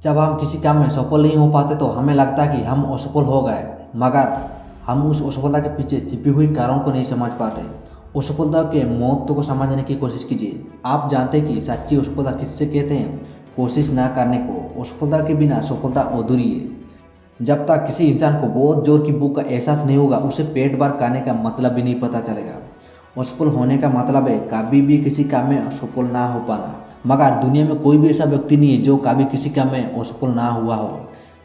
जब हम किसी काम में सफल नहीं हो पाते तो हमें लगता है कि हम असफल हो गए, मगर हम उस असफलता के पीछे छिपी हुई कारण को नहीं समझ पाते। असफलता के महत्व को समझने की कोशिश कीजिए। आप जानते हैं कि सच्ची असफलता किससे कहते हैं? कोशिश ना करने को। असफलता के बिना सफलता अधूरी है। जब तक किसी इंसान को बहुत जोर की भूख का एहसास नहीं होगा, उसे पेट भर खाने का मतलब भी नहीं पता चलेगा। असफल होने का मतलब है कभी भी किसी काम में असफल ना हो पाना। मगर दुनिया में कोई भी ऐसा व्यक्ति नहीं है जो कभी किसी काम में असफल ना हुआ हो।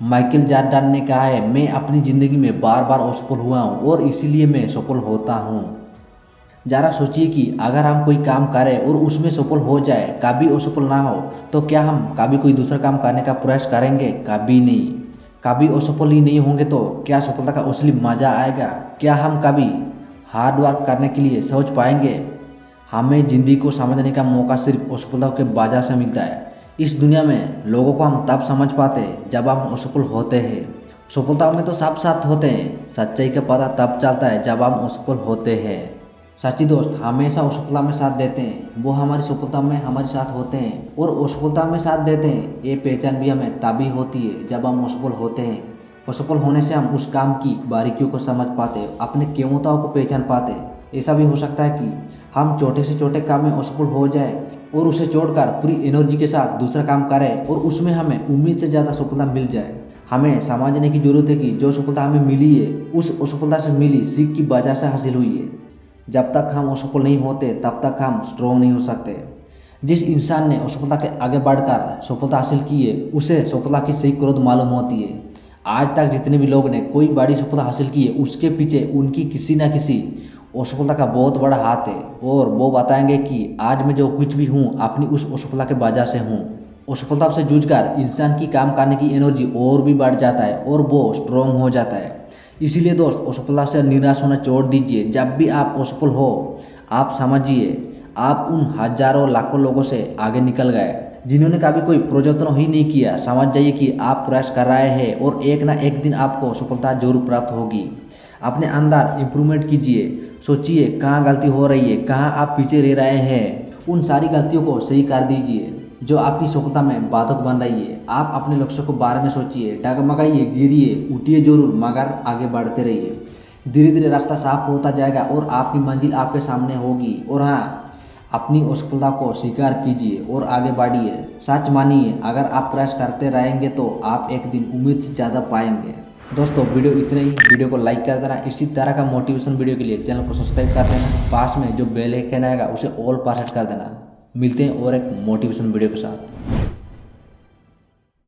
माइकल जॉर्डन ने कहा है, मैं अपनी ज़िंदगी में बार बार असफल हुआ हूँ और इसीलिए मैं सफल होता हूँ। ज़रा सोचिए कि अगर हम कोई काम करें और उसमें सफल हो जाए, कभी असफल ना हो, तो क्या हम कभी कोई दूसरा काम करने का प्रयास करेंगे? कभी नहीं। कभी असफल ही नहीं होंगे तो क्या सफलता का असली मजा आएगा? क्या हम कभी हार्ड वर्क करने के लिए सोच पाएंगे? हमें ज़िंदगी को समझने का मौका सिर्फ असफलता के वजह से मिलता है। इस दुनिया में लोगों को हम तब समझ पाते हैं जब हम असफल होते हैं। सफलता में तो सब साथ होते हैं, सच्चाई का पता तब चलता है जब हम असफल होते हैं। सच्ची दोस्त हमेशा असफलता में साथ देते हैं, वो हमारी सफलता में हमारे साथ होते हैं और असफलता में साथ देते हैं। ये पहचान भी हमें तभी होती है जब हम असफल होते हैं। असफल होने से हम उस काम की बारीकियों को समझ पाते, अपने क्षमताओं को पहचान पाते। ऐसा भी हो सकता है कि हम छोटे से छोटे काम में असफल हो जाए और उसे छोड़कर पूरी एनर्जी के साथ दूसरा काम करें और उसमें हमें उम्मीद से ज़्यादा सफलता मिल जाए। हमें समझने की जरूरत है कि जो सफलता हमें मिली है उस असफलता से मिली सीख की वजह से हासिल हुई है। जब तक हम असफल नहीं होते तब तक हम स्ट्रॉन्ग नहीं हो सकते। जिस इंसान ने असफलता के आगे बढ़कर सफलता हासिल की है उसे सफलता की सही कदर मालूम होती है। आज तक जितने भी लोग ने कोई बड़ी सफलता हासिल की है उसके पीछे उनकी किसी न किसी असफलता का बहुत बड़ा हाथ है और वो बताएंगे कि आज मैं जो कुछ भी हूँ अपनी उस असफलता के वजह से हूँ। असफलता से जूझकर इंसान की काम करने की एनर्जी और भी बढ़ जाता है और वो स्ट्रॉन्ग हो जाता है। इसीलिए दोस्त असफलता से निराश होना छोड़ दीजिए। जब भी आप असफल हो आप समझिए आप उन हजारों लाखों लोगों से आगे निकल गए जिन्होंने कभी कोई प्रयत्न ही नहीं किया। समझ जाइए कि आप प्रयास कर रहे हैं और एक ना एक दिन आपको सफलता जरूर प्राप्त होगी। अपने अंदर इम्प्रूवमेंट कीजिए, सोचिए कहाँ गलती हो रही है, कहाँ आप पीछे रह रहे हैं। उन सारी गलतियों को सही कर दीजिए जो आपकी सफलता में बाधक बन रही है। आप अपने लक्ष्य को बारे में सोचिए, डगमगाइए, गिरिए, उठिए जरूर, मगर आगे बढ़ते रहिए। धीरे धीरे रास्ता साफ होता जाएगा और आपकी मंजिल आपके सामने होगी। और हाँ, अपनी असफलता को स्वीकार कीजिए और आगे बढ़िए। सच मानिए अगर आप प्रयास करते रहेंगे तो आप एक दिन उम्मीद से ज़्यादा पाएंगे। दोस्तों वीडियो इतना ही। वीडियो को लाइक कर देना। इसी तरह का मोटिवेशन वीडियो के लिए चैनल को सब्सक्राइब कर देना। पास में जो बेल आइकन आएगा उसे ऑल पर सेट कर देना। मिलते हैं और एक मोटिवेशन वीडियो के साथ।